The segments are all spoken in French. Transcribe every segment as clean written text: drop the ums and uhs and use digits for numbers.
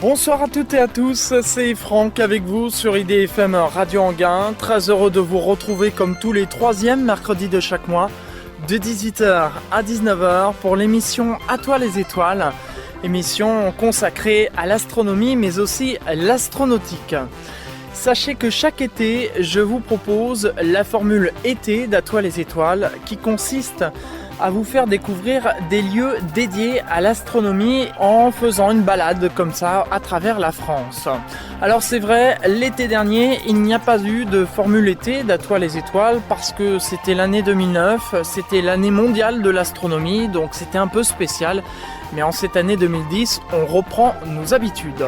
Bonsoir à toutes et à tous, c'est Franck avec vous sur IDFM Radio Anguin. Très heureux de vous retrouver comme tous les troisièmes mercredis de chaque mois, de 18h à 19h pour l'émission À toi les étoiles, émission consacrée à l'astronomie mais aussi à l'astronautique. Sachez que chaque été, je vous propose la formule été d'À toi les étoiles qui consiste à vous faire découvrir des lieux dédiés à l'astronomie en faisant une balade comme ça à travers la France. Alors c'est vrai, l'été dernier, il n'y a pas eu de formule été d'À toi les étoiles parce que c'était l'année 2009, c'était l'année mondiale de l'astronomie, donc c'était un peu spécial. Mais en cette année 2010, on reprend nos habitudes.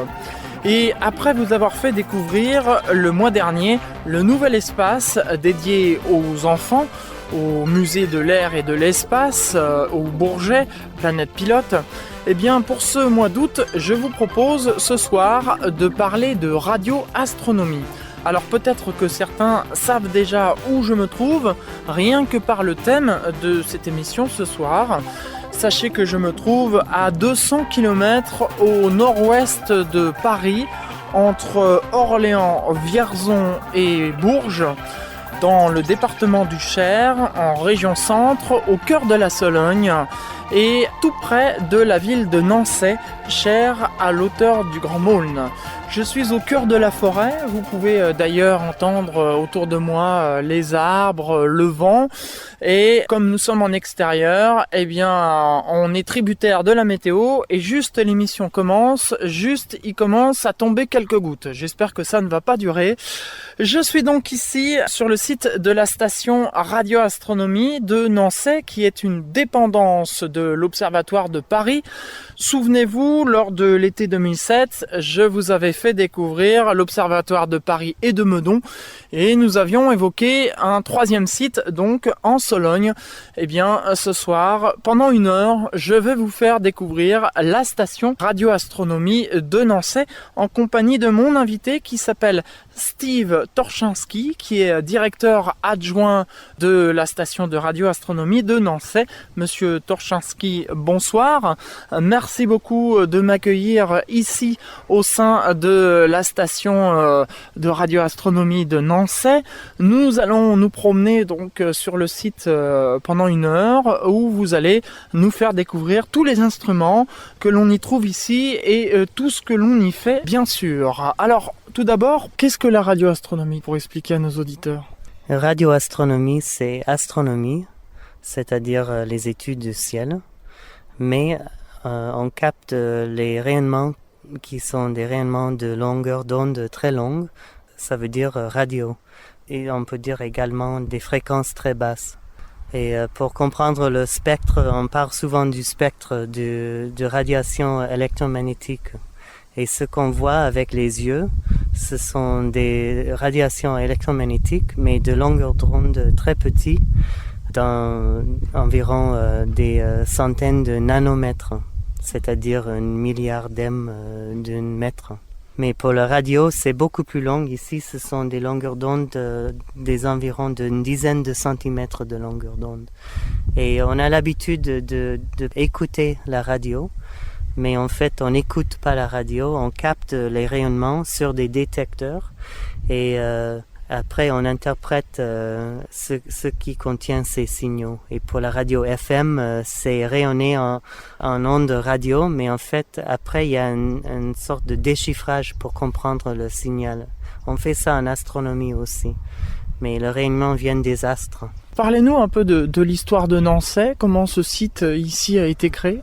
Et après vous avoir fait découvrir le mois dernier le nouvel espace dédié aux enfants, au musée de l'air et de l'espace, au Bourget, Planète Pilote, eh bien pour ce mois d'août, je vous propose ce soir de parler de radioastronomie. Alors peut-être que certains savent déjà où je me trouve, rien que par le thème de cette émission ce soir. Sachez que je me trouve à 200 km au nord-ouest de Paris, entre Orléans, Vierzon et Bourges, dans le département du Cher, en région centre, au cœur de la Sologne et tout près de la ville de Nançay, chère à l'auteur du Grand Maulne. Je suis au cœur de la forêt, vous pouvez d'ailleurs entendre autour de moi les arbres, le vent, et comme nous sommes en extérieur, eh bien on est tributaire de la météo et juste l'émission commence, il commence à tomber quelques gouttes. J'espère que ça ne va pas durer. Je suis donc ici sur le site de la station radioastronomie de Nançay qui est une dépendance de l'Observatoire de Paris. Souvenez-vous, lors de l'été 2007, je vous avais fait découvrir l'Observatoire de Paris et de Meudon et nous avions évoqué un troisième site, donc en Sologne. Eh bien, ce soir, pendant 1 heure, je vais vous faire découvrir la station radioastronomie de Nançay en compagnie de mon invité qui s'appelle Steve Torczynski, qui est directeur adjoint de la station de radioastronomie de Nançay. Monsieur Torczynski, bonsoir. Merci beaucoup de m'accueillir ici au sein de la station de radioastronomie de Nançay. Nous allons nous promener donc sur le site pendant 1 heure où vous allez nous faire découvrir tous les instruments que l'on y trouve ici et tout ce que l'on y fait, bien sûr. Alors, tout d'abord, qu'est-ce que la radioastronomie pour expliquer à nos auditeurs? Radioastronomie, c'est astronomie, c'est-à-dire les études du ciel, mais on capte les rayonnements qui sont des rayonnements de longueur d'onde très longue, ça veut dire radio, et on peut dire également des fréquences très basses. Et pour comprendre le spectre, on parle souvent du spectre de radiation électromagnétique. Et ce qu'on voit avec les yeux, ce sont des radiations électromagnétiques, mais de longueur d'onde très petites, dans environ des centaines de nanomètres, c'est-à-dire 1 milliardième d'un mètre. Mais pour la radio, c'est beaucoup plus long. Ici, ce sont des longueurs d'onde des environs d'une dizaine de centimètres de longueur d'onde. Et on a l'habitude de écouter la radio. Mais en fait, on n'écoute pas la radio, on capte les rayonnements sur des détecteurs et après on interprète ce qui contient ces signaux. Et pour la radio FM, c'est rayonné en ondes radio, mais en fait, après, il y a une sorte de déchiffrage pour comprendre le signal. On fait ça en astronomie aussi, mais le rayonnement vient des astres. Parlez-nous un peu de l'histoire de Nançay, comment ce site ici a été créé?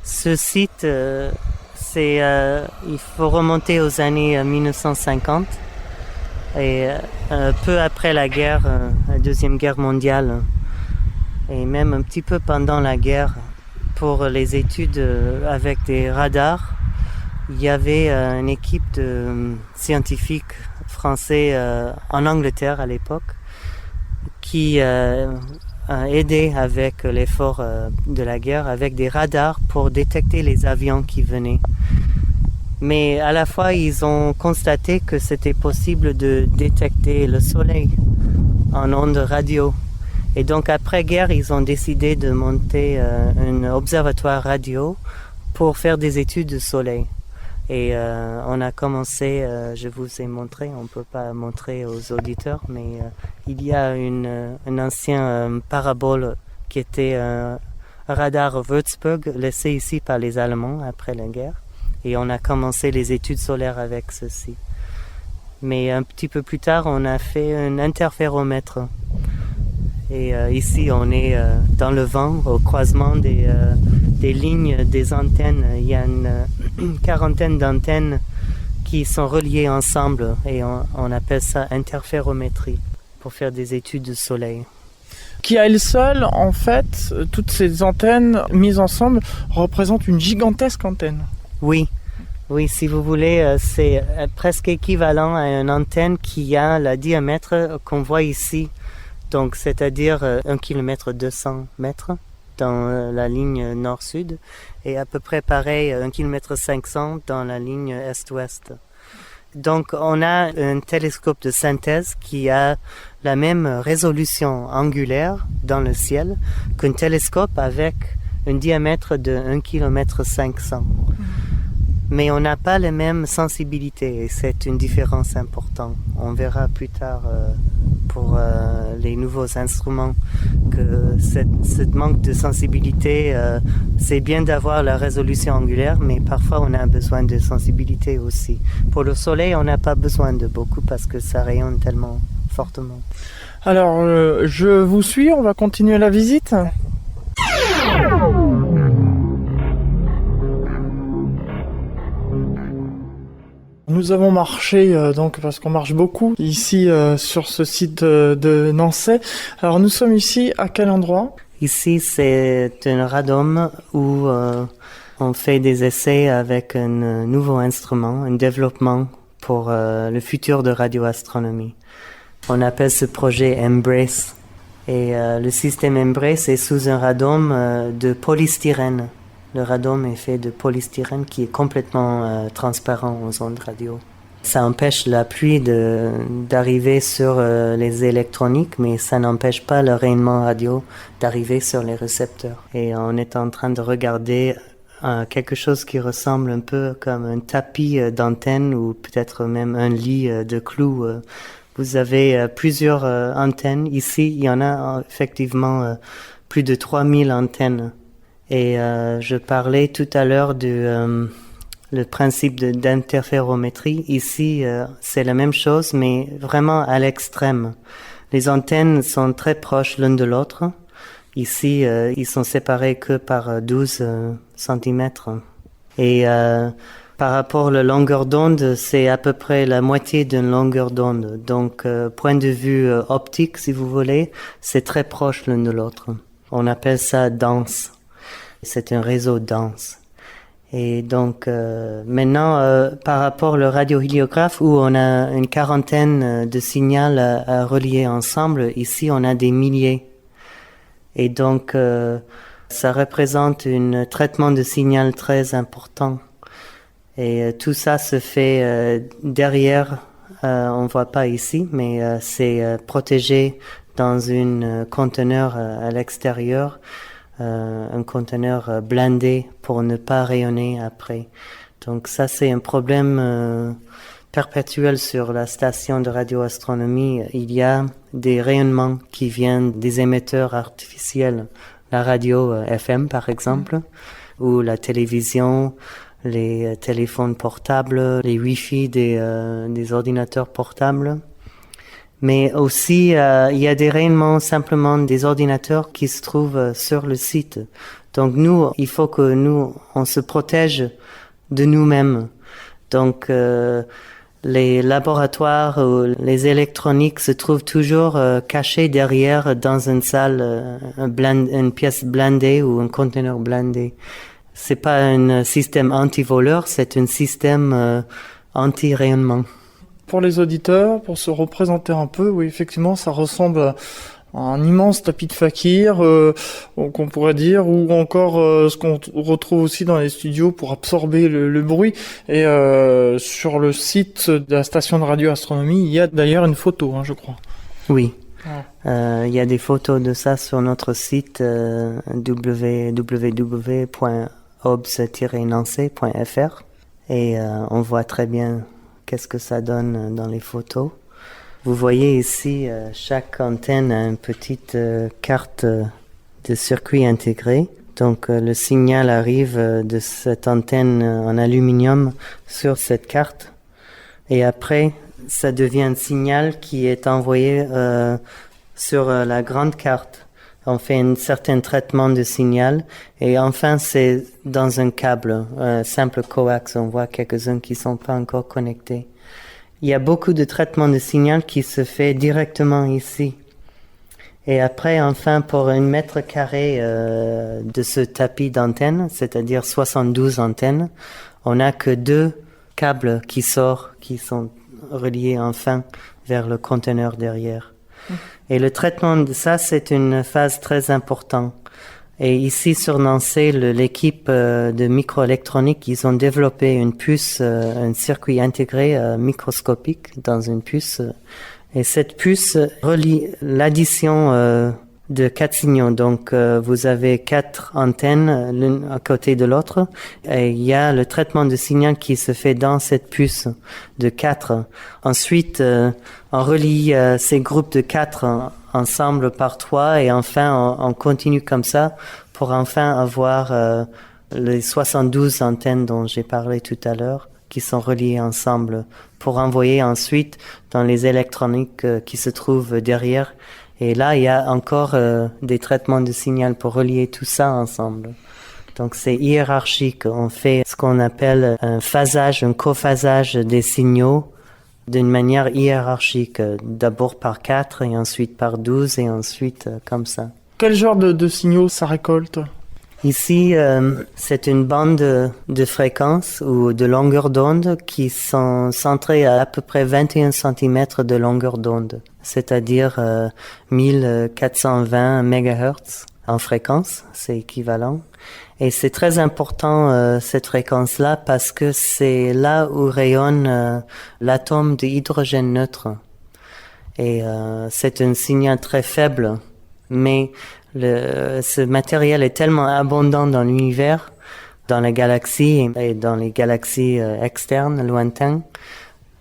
Ce site, il faut remonter aux années 1950 et peu après la guerre, la Deuxième Guerre mondiale et même un petit peu pendant la guerre, pour les études avec des radars, il y avait une équipe de scientifiques français en Angleterre à l'époque qui aider avec l'effort de la guerre, avec des radars pour détecter les avions qui venaient. Mais à la fois, ils ont constaté que c'était possible de détecter le soleil en ondes radio. Et donc, après-guerre, ils ont décidé de monter un observatoire radio pour faire des études du soleil. Et on a commencé, je vous ai montré, on ne peut pas montrer aux auditeurs, mais il y a un ancien parabole qui était un radar Würzburg laissé ici par les Allemands après la guerre. Et on a commencé les études solaires avec ceci. Mais un petit peu plus tard, on a fait un interféromètre. Et ici, on est dans le vent, au croisement des lignes, des antennes. Il y a une quarantaine d'antennes qui sont reliées ensemble et on appelle ça interférométrie pour faire des études du soleil. Qui à elle seule, en fait, toutes ces antennes mises ensemble représentent une gigantesque antenne. Oui, si vous voulez, c'est presque équivalent à une antenne qui a le diamètre qu'on voit ici. Donc, c'est-à-dire 1 km 200 mètres dans la ligne nord-sud et à peu près pareil 1 km 500 dans la ligne est-ouest. Donc, on a un télescope de synthèse qui a la même résolution angulaire dans le ciel qu'un télescope avec un diamètre de 1 km 500. Mais on n'a pas la même sensibilité et c'est une différence importante. On verra plus tard pour les nouveaux instruments que ce manque de sensibilité, c'est bien d'avoir la résolution angulaire, mais parfois on a besoin de sensibilité aussi. Pour le soleil, on n'a pas besoin de beaucoup parce que ça rayonne tellement fortement. Alors, je vous suis, on va continuer la visite. Nous avons marché, donc parce qu'on marche beaucoup ici sur ce site de Nançay. Alors nous sommes ici à quel endroit ? Ici c'est un radome où on fait des essais avec un nouveau instrument, un développement pour le futur de radioastronomie. On appelle ce projet Embrace. Et le système Embrace est sous un radome de polystyrène. Le radome est fait de polystyrène qui est complètement transparent aux ondes radio. Ça empêche la pluie d'arriver sur les électroniques, mais ça n'empêche pas le rayonnement radio d'arriver sur les récepteurs. Et on est en train de regarder quelque chose qui ressemble un peu comme un tapis d'antenne ou peut-être même un lit de clous. Vous avez plusieurs antennes. Ici, il y en a effectivement plus de 3000 antennes. Et je parlais tout à l'heure le principe d'interférométrie. Ici, c'est la même chose, mais vraiment à l'extrême. Les antennes sont très proches l'une de l'autre. Ici, ils sont séparés que par 12 centimètres. Et par rapport à la longueur d'onde, c'est à peu près la moitié d'une longueur d'onde. Donc, point de vue optique, si vous voulez, c'est très proche l'une de l'autre. On appelle ça dense. C'est un réseau dense. Et donc, maintenant, par rapport au radiohéliographe, où on a une quarantaine de signaux à relier ensemble, ici, on a des milliers. Et donc, ça représente un traitement de signal très important. Et tout ça se fait derrière, on voit pas ici, mais c'est protégé dans un conteneur à l'extérieur, un conteneur blindé pour ne pas rayonner après. Donc ça, c'est un problème perpétuel sur la station de radioastronomie. Il y a des rayonnements qui viennent des émetteurs artificiels, la radio FM par exemple, ou la télévision, les téléphones portables, les Wi-Fi des ordinateurs portables. Mais aussi, il y a des rayonnements simplement des ordinateurs qui se trouvent sur le site. Donc nous, il faut que on se protège de nous-mêmes. Donc les laboratoires ou les électroniques se trouvent toujours cachés derrière dans une salle, une pièce blindée ou un conteneur blindé. C'est pas un système anti-voleur, c'est un système anti-rayonnement. Pour les auditeurs, pour se représenter un peu, oui, effectivement, ça ressemble à un immense tapis de fakir, qu'on pourrait dire, ou encore ce qu'on retrouve aussi dans les studios pour absorber le bruit. Et sur le site de la station de radioastronomie, il y a d'ailleurs une photo, je crois. Oui. Il y a des photos de ça sur notre site www.obs-nancy.fr. et on voit très bien qu'est-ce que ça donne dans les photos. Vous voyez ici, chaque antenne a une petite carte de circuit intégré. Donc le signal arrive de cette antenne en aluminium sur cette carte. Et après, ça devient un signal qui est envoyé sur la grande carte. On fait un certain traitement de signal. Et enfin, c'est dans un câble, simple coax. On voit quelques-uns qui ne sont pas encore connectés. Il y a beaucoup de traitements de signal qui se fait directement ici. Et après, enfin, pour 1 mètre carré de ce tapis d'antenne, c'est-à-dire 72 antennes, on n'a que 2 câbles qui sortent, qui sont reliés enfin vers le conteneur derrière. Et le traitement de ça, c'est une phase très importante. Et ici, sur Nancy, l'équipe de microélectronique, ils ont développé une puce, un circuit intégré microscopique dans une puce. Et cette puce relie l'addition de 4 signaux. Donc, vous avez 4 antennes l'une à côté de l'autre. Et il y a le traitement de signal qui se fait dans cette puce de 4. Ensuite, on relie ces groupes de 4 ensemble par 3. Et enfin, on continue comme ça pour enfin avoir les 72 antennes dont j'ai parlé tout à l'heure, qui sont reliées ensemble pour envoyer ensuite dans les électroniques qui se trouvent derrière. Et là, il y a encore des traitements de signal pour relier tout ça ensemble. Donc, c'est hiérarchique. On fait ce qu'on appelle un phasage, un cophasage des signaux d'une manière hiérarchique. D'abord par 4 et ensuite par 12 et ensuite comme ça. Quel genre de signaux ça récolte ? Ici, c'est une bande de fréquences ou de longueur d'onde qui sont centrées à peu près 21 cm de longueur d'onde, c'est-à-dire 1420 MHz en fréquence, c'est équivalent. Et c'est très important cette fréquence-là parce que c'est là où rayonne l'atome de hydrogène neutre. Et c'est un signal très faible, mais ce matériel est tellement abondant dans l'univers, dans la galaxie et dans les galaxies externes, lointaines,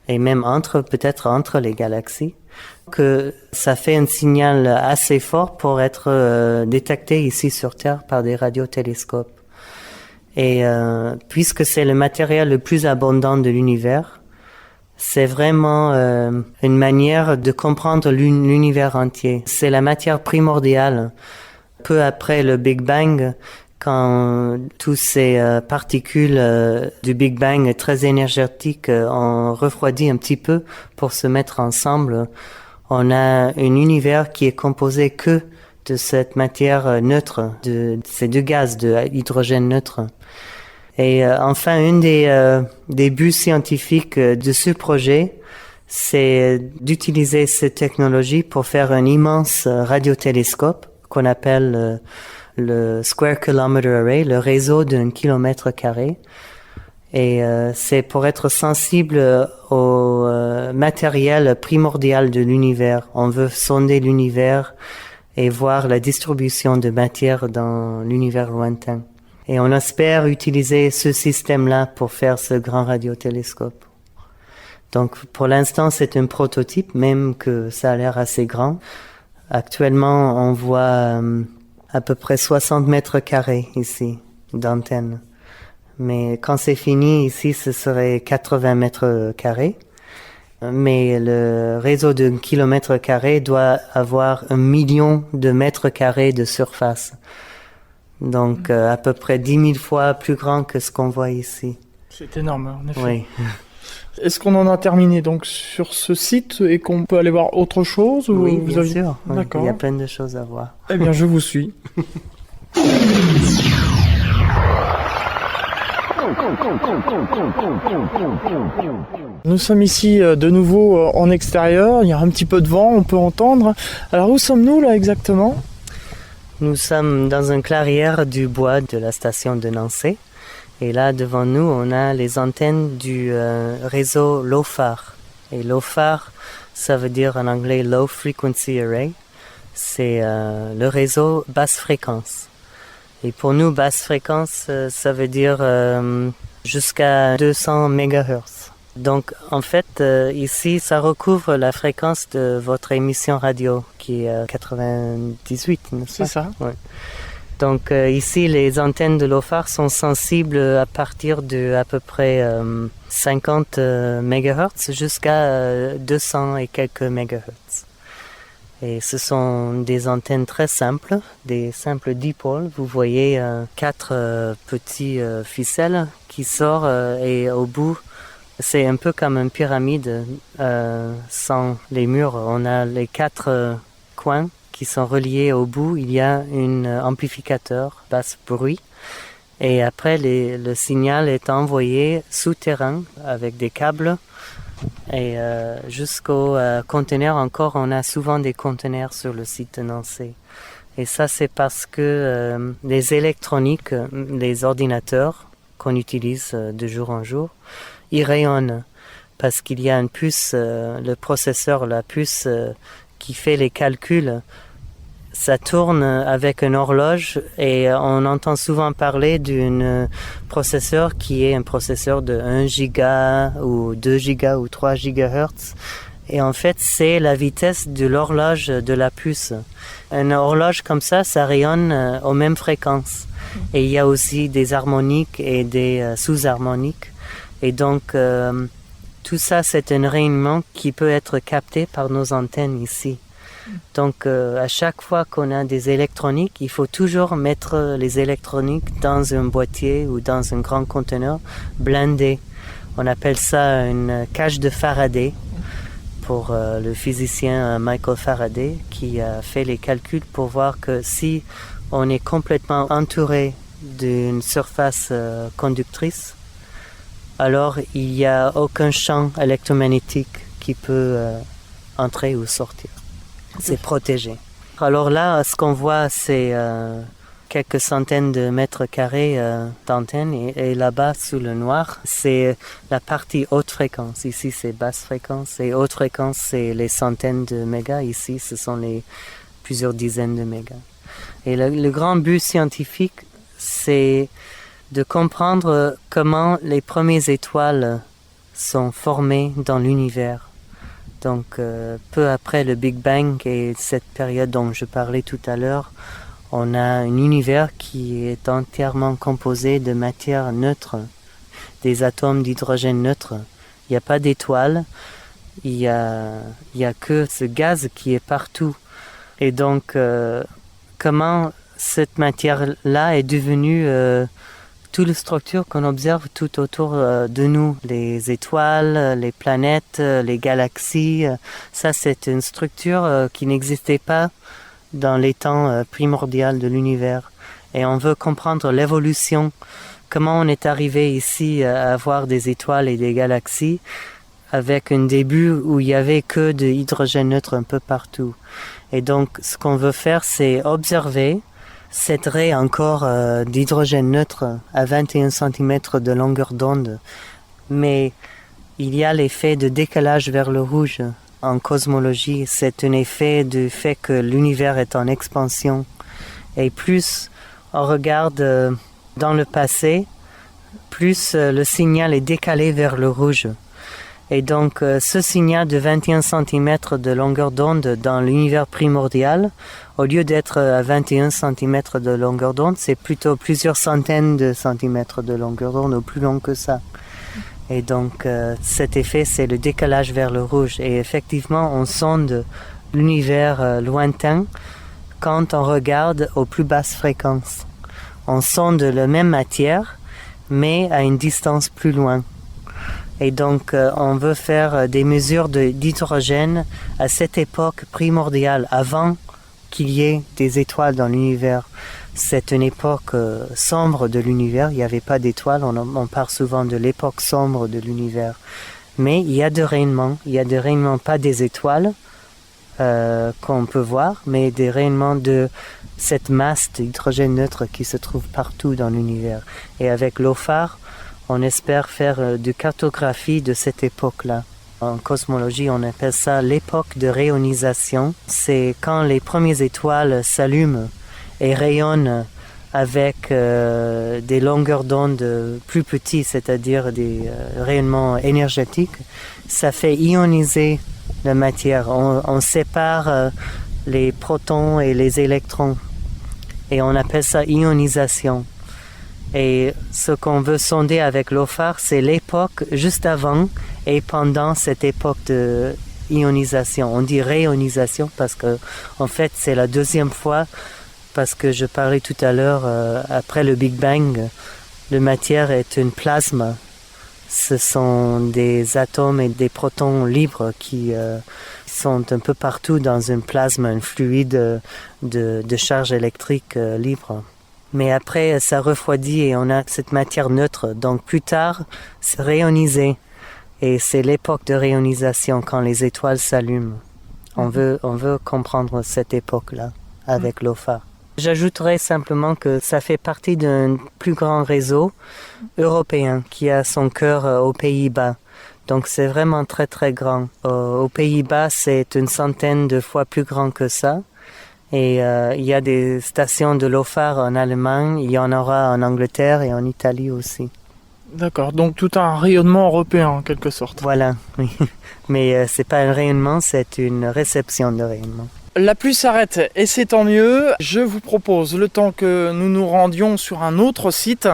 et même peut-être entre les galaxies, que ça fait un signal assez fort pour être détecté ici sur Terre par des radiotélescopes. Et puisque c'est le matériel le plus abondant de l'univers, c'est vraiment une manière de comprendre l'univers entier. C'est la matière primordiale. Peu après le Big Bang, quand toutes ces particules du Big Bang très énergétiques ont refroidi un petit peu pour se mettre ensemble, on a un univers qui est composé que de cette matière neutre, de ces 2 gaz de hydrogène neutre. Et enfin, une des buts scientifiques de ce projet, c'est d'utiliser cette technologie pour faire un immense radiotélescope qu'on appelle le Square Kilometer Array, le réseau d'1 kilomètre carré. Et c'est pour être sensible au matériel primordial de l'univers. On veut sonder l'univers et voir la distribution de matière dans l'univers lointain. Et on espère utiliser ce système-là pour faire ce grand radiotélescope. Donc pour l'instant, c'est un prototype, même que ça a l'air assez grand. Actuellement, on voit à peu près 60 mètres carrés ici d'antenne. Mais quand c'est fini, ici, ce serait 80 mètres carrés. Mais le réseau d'1 kilomètre carré doit avoir 1 million de mètres carrés de surface. Donc à peu près 10 000 fois plus grand que ce qu'on voit ici. C'est énorme, en effet. Oui. Est-ce qu'on en a terminé donc sur ce site et qu'on peut aller voir autre chose ou Oui, bien sûr. D'accord. Il y a plein de choses à voir. Eh bien, je vous suis. Nous sommes ici de nouveau en extérieur. Il y a un petit peu de vent, on peut entendre. Alors, où sommes-nous là exactement ? Nous sommes dans une clairière du bois de la station de Nancy. Et là, devant nous, on a les antennes du réseau LOFAR. Et LOFAR, ça veut dire en anglais Low Frequency Array. C'est le réseau basse fréquence. Et pour nous, basse fréquence, ça veut dire jusqu'à 200 MHz. Donc en fait, ici, ça recouvre la fréquence de votre émission radio qui est 98, n'est-ce pas? C'est ça. Ouais. Donc ici, les antennes de LOFAR sont sensibles à partir de à peu près 50 MHz jusqu'à 200 et quelques MHz. Et ce sont des antennes très simples, des simples dipôles. Vous voyez 4 petits ficelles qui sortent et au bout, c'est un peu comme une pyramide sans les murs. On a les 4 coins qui sont reliés au bout. Il y a un amplificateur basse bruit. Et après, le signal est envoyé souterrain avec des câbles. Et jusqu'au conteneur encore, on a souvent des conteneurs sur le site de Nancy. Et ça, c'est parce que les électroniques, les ordinateurs qu'on utilise de jour en jour, ils rayonnent. Parce qu'il y a une puce, le processeur, la puce qui fait les calculs, ça tourne avec une horloge et on entend souvent parler d'un processeur qui est un processeur de 1 giga ou 2 giga ou 3 gigahertz. Et en fait, c'est la vitesse de l'horloge de la puce. Une horloge comme ça rayonne aux mêmes fréquences. Et il y a aussi des harmoniques et des sous-harmoniques. Et donc, tout ça, c'est un rayonnement qui peut être capté par nos antennes ici. Donc à chaque fois qu'on a des électroniques, il faut toujours mettre les électroniques dans un boîtier ou dans un grand conteneur blindé. On appelle ça une cage de Faraday pour le physicien Michael Faraday qui a fait les calculs pour voir que si on est complètement entouré d'une surface conductrice, alors il n'y a aucun champ électromagnétique qui peut entrer ou sortir. C'est protégé. Alors là, ce qu'on voit, c'est quelques centaines de mètres carrés d'antenne et là-bas, sous le noir, c'est la partie haute fréquence. Ici, c'est basse fréquence et haute fréquence, c'est les centaines de mégas. Ici, ce sont les plusieurs dizaines de mégas. Et le grand but scientifique, c'est de comprendre comment les premières étoiles sont formées dans l'univers. Donc, peu après le Big Bang et cette période dont je parlais tout à l'heure, on a un univers qui est entièrement composé de matière neutre, des atomes d'hydrogène neutre. Il n'y a pas d'étoiles, il y a que ce gaz qui est partout. Et donc, comment cette matière-là est devenue toutes les structures qu'on observe tout autour de nous, les étoiles, les planètes, les galaxies, ça c'est une structure qui n'existait pas dans les temps primordiaux de l'univers. Et on veut comprendre l'évolution, comment on est arrivé ici à avoir des étoiles et des galaxies avec un début où il n'y avait que de l'hydrogène neutre un peu partout. Et donc ce qu'on veut faire, c'est observer cette raie encore d'hydrogène neutre à 21 cm de longueur d'onde. Mais il y a l'effet de décalage vers le rouge. En cosmologie, c'est un effet du fait que l'univers est en expansion. Et plus on regarde dans le passé, plus le signal est décalé vers le rouge. Et donc ce signal de 21 cm de longueur d'onde dans l'univers primordial, au lieu d'être à 21 cm de longueur d'onde, c'est plutôt plusieurs centaines de centimètres de longueur d'onde ou plus long que ça. Et donc cet effet, c'est le décalage vers le rouge. Et effectivement, on sonde l'univers lointain quand on regarde aux plus basses fréquences. On sonde la même matière, mais à une distance plus loin. Et donc, on veut faire des mesures d'hydrogène à cette époque primordiale, avant qu'il y ait des étoiles dans l'univers. C'est une époque sombre de l'univers. Il n'y avait pas d'étoiles. On parle souvent de l'époque sombre de l'univers. Mais il y a des rayonnements. Il y a des rayonnements, pas des étoiles qu'on peut voir, mais des rayonnements de cette masse d'hydrogène neutre qui se trouve partout dans l'univers. Et avec LOFAR, on espère faire de cartographie de cette époque-là. En cosmologie, on appelle ça l'époque de rayonisation. C'est quand les premières étoiles s'allument et rayonnent avec des longueurs d'onde plus petites, c'est-à-dire des rayonnements énergétiques, ça fait ioniser la matière. On sépare les protons et les électrons et on appelle ça ionisation. Et ce qu'on veut sonder avec l'OFAR, c'est l'époque juste avant et pendant cette époque de ionisation. On dit réionisation parce que en fait c'est la deuxième fois, parce que je parlais tout à l'heure, après le Big Bang, la matière est une plasma. Ce sont des atomes et des protons libres qui sont un peu partout dans un plasma, un fluide de charge électrique libre. Mais après, ça refroidit et on a cette matière neutre. Donc plus tard, c'est réionisé. Et c'est l'époque de réionisation quand les étoiles s'allument. On veut comprendre cette époque-là avec l'OFAR. J'ajouterais simplement que ça fait partie d'un plus grand réseau européen qui a son cœur aux Pays-Bas. Donc c'est vraiment très très grand. Aux Pays-Bas, c'est une centaine de fois plus grand que ça. Et il y a des stations de l'OFAR en Allemagne, il y en aura en Angleterre et en Italie aussi. D'accord, donc tout un rayonnement européen en quelque sorte. Voilà, oui. Mais c'est pas un rayonnement, c'est une réception de rayonnement. La pluie s'arrête et c'est tant mieux. Je vous propose, le temps que nous nous rendions sur un autre site,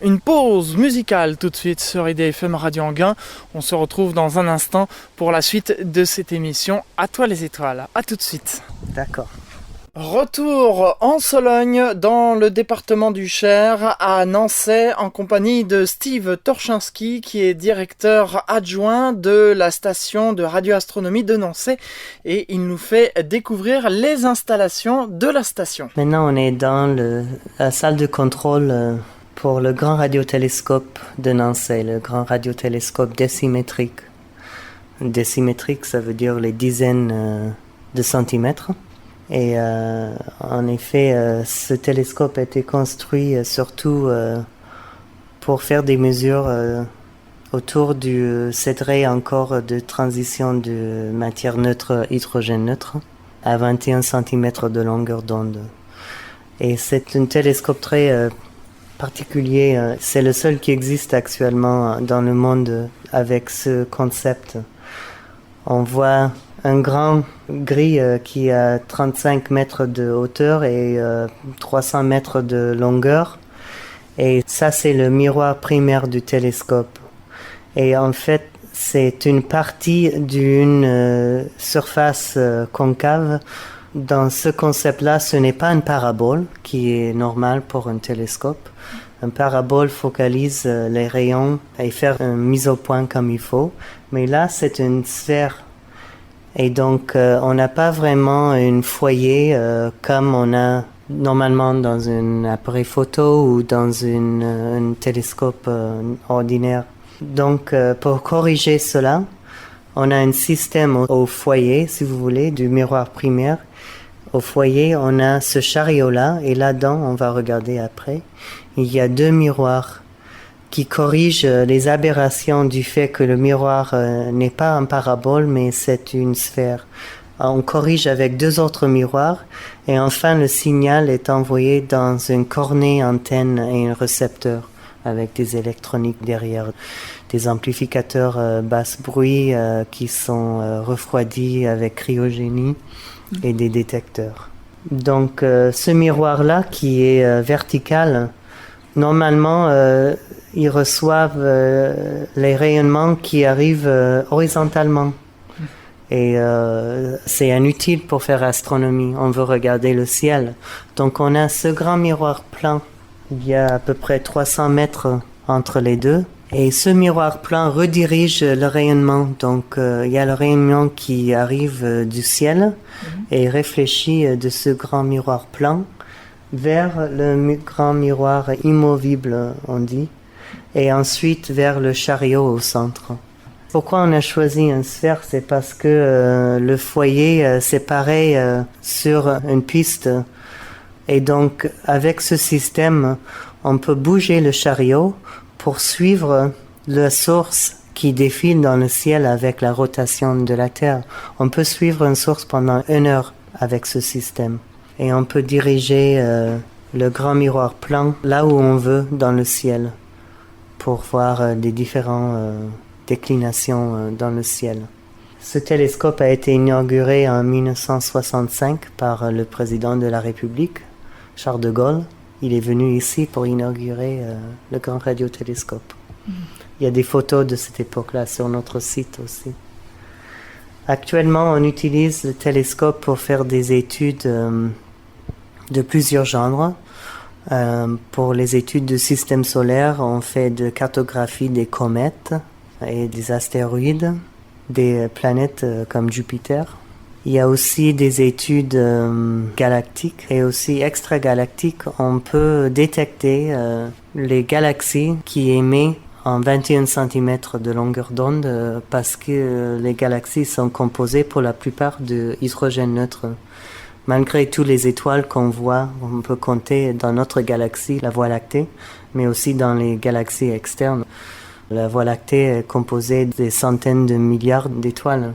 une pause musicale tout de suite sur IDFM Radio Anguin. On se retrouve dans un instant pour la suite de cette émission À toi les étoiles. À tout de suite. D'accord. Retour en Sologne, dans le département du Cher, à Nançay, en compagnie de Steve Torchinski, qui est directeur adjoint de la station de radioastronomie de Nançay, et il nous fait découvrir les installations de la station. Maintenant, on est dans la salle de contrôle pour le grand radiotélescope de Nançay, le grand radiotélescope décimétrique. Décimétrique, ça veut dire les dizaines de centimètres. Et en effet, ce télescope a été construit surtout pour faire des mesures autour de cette raie encore de transition de matière neutre hydrogène neutre à 21 cm de longueur d'onde. Et c'est un télescope très particulier. C'est le seul qui existe actuellement dans le monde avec ce concept. On voit un grand grille qui a 35 mètres de hauteur et 300 mètres de longueur. Et ça, c'est le miroir primaire du télescope. Et en fait, c'est une partie d'une surface concave. Dans ce concept-là, ce n'est pas une parabole qui est normale pour un télescope. Un parabole focalise les rayons et fait une mise au point comme il faut. Mais là, c'est une sphère. Et donc, on n'a pas vraiment un foyer comme on a normalement dans un appareil photo ou dans un télescope ordinaire. Donc, pour corriger cela, on a un système au foyer, si vous voulez, du miroir primaire. Au foyer, on a ce chariot-là, et là-dedans, on va regarder après, il y a deux miroirs qui corrige les aberrations du fait que le miroir n'est pas un parabole, mais c'est une sphère. On corrige avec deux autres miroirs, et enfin le signal est envoyé dans une cornée antenne et un récepteur avec des électroniques derrière, des amplificateurs basse bruit qui sont refroidis avec cryogénie et des détecteurs. Donc ce miroir-là qui est vertical, normalement, ils reçoivent les rayonnements qui arrivent horizontalement. Et c'est inutile pour faire astronomie. On veut regarder le ciel. Donc on a ce grand miroir plan. Il y a à peu près 300 mètres entre les deux. Et ce miroir plan redirige le rayonnement. Donc il y a le rayonnement qui arrive du ciel et réfléchit de ce grand miroir plan vers le grand miroir immovible, on dit, et ensuite vers le chariot au centre. Pourquoi on a choisi une sphère? C'est parce que le foyer, c'est pareil sur une piste. Et donc, avec ce système, on peut bouger le chariot pour suivre la source qui défile dans le ciel avec la rotation de la Terre. On peut suivre une source pendant 1 heure avec ce système. Et on peut diriger le grand miroir plein là où on veut dans le ciel pour voir des différentes déclinations dans le ciel. Ce télescope a été inauguré en 1965 par le président de la République, Charles de Gaulle. Il est venu ici pour inaugurer le grand radiotélescope. Il y a des photos de cette époque-là sur notre site aussi. Actuellement, on utilise le télescope pour faire des études de plusieurs genres. Pour les études de système solaire, on fait de cartographie des comètes et des astéroïdes, des planètes comme Jupiter. Il y a aussi des études galactiques et aussi extragalactiques. On peut détecter les galaxies qui émettent en 21 cm de longueur d'onde parce que les galaxies sont composées pour la plupart d'hydrogène neutre. Malgré toutes les étoiles qu'on voit, on peut compter dans notre galaxie, la Voie lactée, mais aussi dans les galaxies externes. La Voie lactée est composée des centaines de milliards d'étoiles.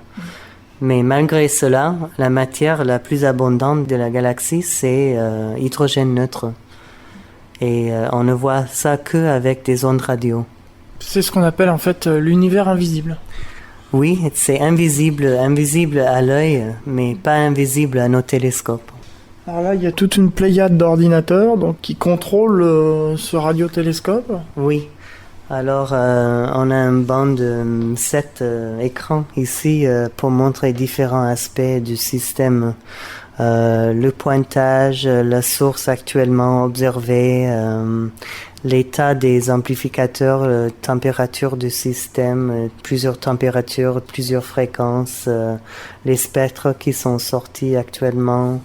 Mais malgré cela, la matière la plus abondante de la galaxie, c'est hydrogène neutre. Et on ne voit ça qu'avec des ondes radio. C'est ce qu'on appelle en fait l'univers invisible. Oui, c'est invisible à l'œil, mais pas invisible à nos télescopes. Alors là, il y a toute une pléiade d'ordinateurs donc, qui contrôlent ce radiotélescope. Oui. Alors, on a un banc de 7 écrans ici pour montrer différents aspects du système. Le pointage, la source actuellement observée, l'état des amplificateurs, la température du système, plusieurs températures, plusieurs fréquences, les spectres qui sont sortis actuellement.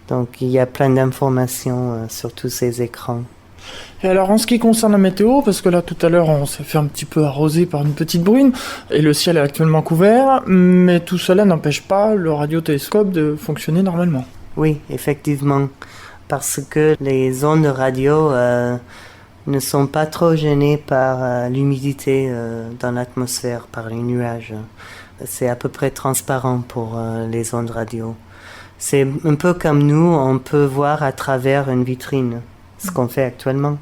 Donc, il y a plein d'informations sur tous ces écrans. Et alors en ce qui concerne la météo, parce que là tout à l'heure on s'est fait un petit peu arroser par une petite bruine, et le ciel est actuellement couvert, mais tout cela n'empêche pas le radiotélescope de fonctionner normalement. Oui, effectivement, parce que les ondes radio ne sont pas trop gênées par l'humidité dans l'atmosphère, par les nuages. C'est à peu près transparent pour les ondes radio. C'est un peu comme nous, on peut voir à travers une vitrine. Ce qu'on fait actuellement.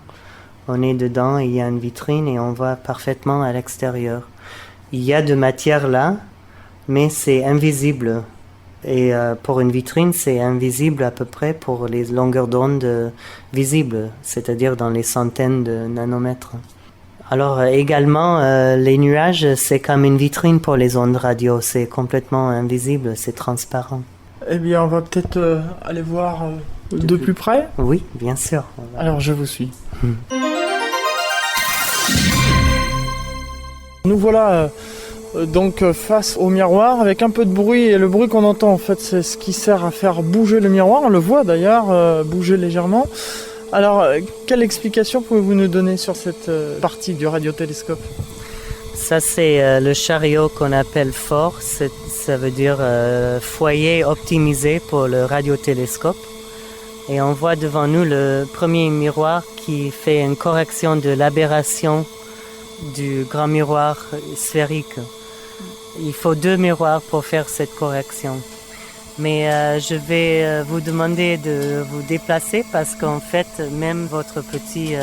On est dedans, il y a une vitrine et on voit parfaitement à l'extérieur. Il y a de matière là, mais c'est invisible. Et pour une vitrine, c'est invisible à peu près pour les longueurs d'onde visibles, c'est-à-dire dans les centaines de nanomètres. Alors également, les nuages, c'est comme une vitrine pour les ondes radio. C'est complètement invisible, c'est transparent. Eh bien, on va peut-être aller voir de plus près. Oui, bien sûr. Alors, je vous suis. Nous voilà donc face au miroir avec un peu de bruit. Et le bruit qu'on entend, en fait, c'est ce qui sert à faire bouger le miroir. On le voit d'ailleurs bouger légèrement. Alors, quelle explication pouvez-vous nous donner sur cette partie du radiotélescope ? Ça, c'est le chariot qu'on appelle FOR. Ça veut dire foyer optimisé pour le radiotélescope. Et on voit devant nous le premier miroir qui fait une correction de l'aberration du grand miroir sphérique. Il faut 2 miroirs pour faire cette correction. Mais je vais vous demander de vous déplacer parce qu'en fait, même votre petit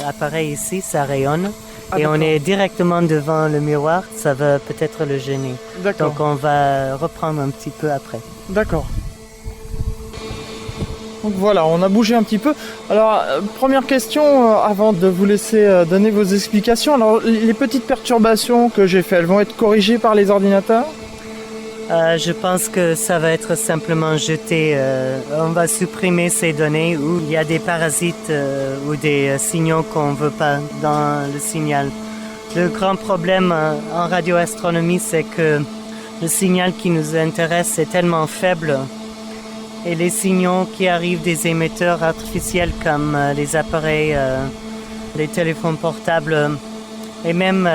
appareil ici, ça rayonne. Et on est directement devant le miroir, ça va peut-être le gêner. D'accord. Donc on va reprendre un petit peu après. D'accord. Donc voilà, on a bougé un petit peu. Alors, première question, avant de vous laisser donner vos explications. Alors, les petites perturbations que j'ai faites, elles vont être corrigées par les ordinateurs ? Je pense que ça va être simplement jeté. On va supprimer ces données où il y a des parasites ou des signaux qu'on ne veut pas dans le signal. Le grand problème en radioastronomie, c'est que le signal qui nous intéresse est tellement faible et les signaux qui arrivent des émetteurs artificiels comme les appareils, les téléphones portables et même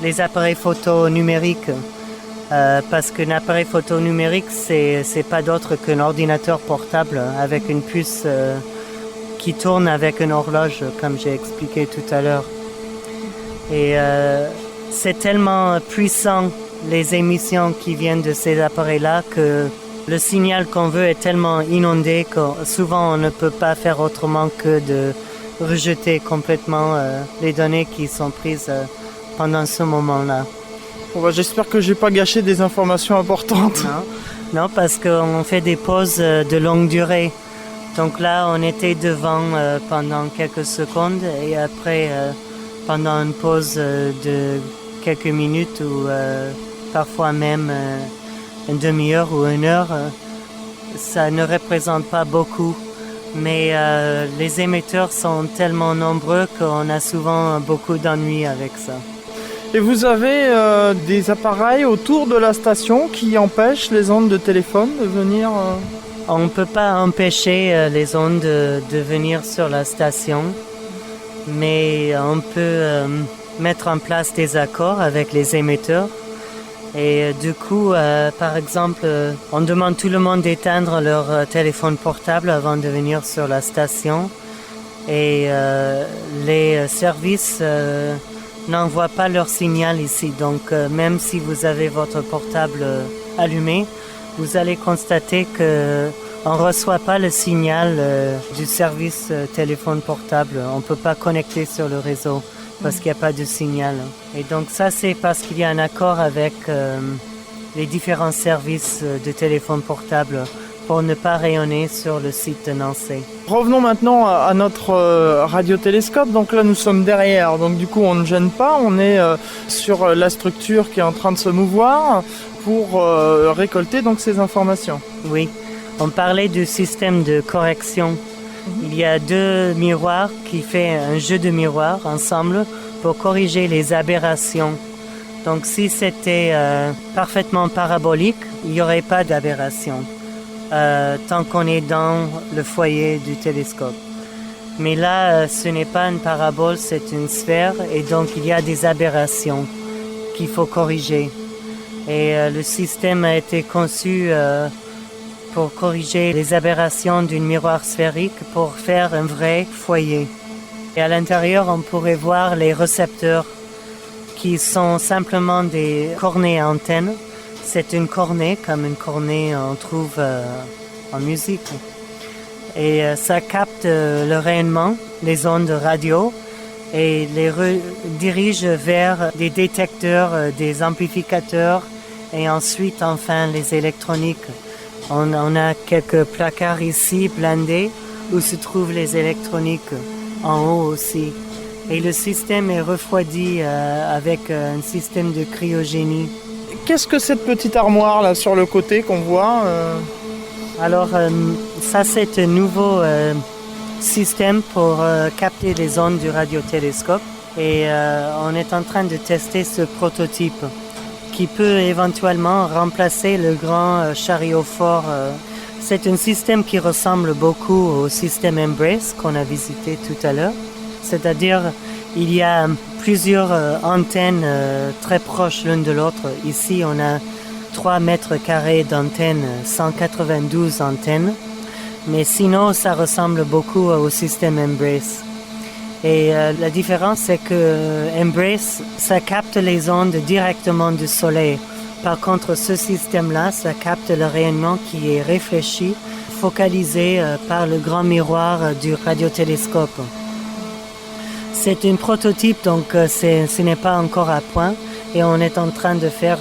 les appareils photo numériques. Parce qu'un appareil photo numérique, c'est pas d'autre qu'un ordinateur portable avec une puce qui tourne avec une horloge, comme j'ai expliqué tout à l'heure. Et c'est tellement puissant, les émissions qui viennent de ces appareils-là, que Le signal qu'on veut est tellement inondé que souvent on ne peut pas faire autrement que de rejeter complètement les données qui sont prises pendant ce moment-là. Bon, j'espère que j'ai pas gâché des informations importantes. Non, parce qu'on fait des pauses de longue durée. Donc là, on était devant pendant quelques secondes et après, pendant une pause de quelques minutes ou parfois même une demi-heure ou une heure, ça ne représente pas beaucoup. Mais les émetteurs sont tellement nombreux qu'on a souvent beaucoup d'ennuis avec ça. Et vous avez des appareils autour de la station qui empêchent les ondes de téléphone de venir On ne peut pas empêcher les ondes de venir sur la station, mais on peut mettre en place des accords avec les émetteurs. Et du coup, par exemple, on demande tout le monde d'éteindre leur téléphone portable avant de venir sur la station. Et les services n'envoient pas leur signal ici. Donc, même si vous avez votre portable allumé, vous allez constater qu'on ne reçoit pas le signal du service téléphone portable. On ne peut pas connecter sur le réseau parce qu'il n'y a pas de signal. Et donc ça, c'est parce qu'il y a un accord avec les différents services de téléphone portable pour ne pas rayonner sur le site de Nancy. Revenons maintenant à notre radiotélescope. Donc là, nous sommes derrière. Donc du coup, on ne gêne pas. On est sur la structure qui est en train de se mouvoir pour récolter donc ces informations. Oui, on parlait du système de correction. Il y a deux miroirs qui font un jeu de miroirs ensemble pour corriger les aberrations. Donc si c'était parfaitement parabolique, il n'y aurait pas d'aberration tant qu'on est dans le foyer du télescope. Mais là, ce n'est pas une parabole, c'est une sphère et donc il y a des aberrations qu'il faut corriger. Et le système a été conçu pour corriger les aberrations d'un miroir sphérique pour faire un vrai foyer. Et à l'intérieur, on pourrait voir les récepteurs qui sont simplement des cornets à antennes. C'est une cornée, comme une cornée on trouve en musique. Et ça capte le rayonnement, les ondes radio, et les redirige vers des détecteurs, des amplificateurs, et ensuite, enfin, les électroniques. On a quelques placards ici, blindés, où se trouvent les électroniques, en haut aussi. Et le système est refroidi avec un système de cryogénie. Qu'est-ce que cette petite armoire là sur le côté qu'on voit Alors, ça c'est un nouveau système pour capter les ondes du radiotélescope. Et on est en train de tester ce prototype qui peut éventuellement remplacer le grand chariot fort. C'est un système qui ressemble beaucoup au système Embrace qu'on a visité tout à l'heure. C'est-à-dire, il y a plusieurs antennes très proches l'une de l'autre. Ici, on a 3 mètres carrés d'antennes, 192 antennes. Mais sinon, ça ressemble beaucoup au système Embrace. Et la différence, c'est que Embrace, ça capte les ondes directement du soleil. Par contre, ce système-là, ça capte le rayonnement qui est réfléchi, focalisé par le grand miroir du radiotélescope. C'est un prototype, donc ce n'est pas encore à point et on est en train de faire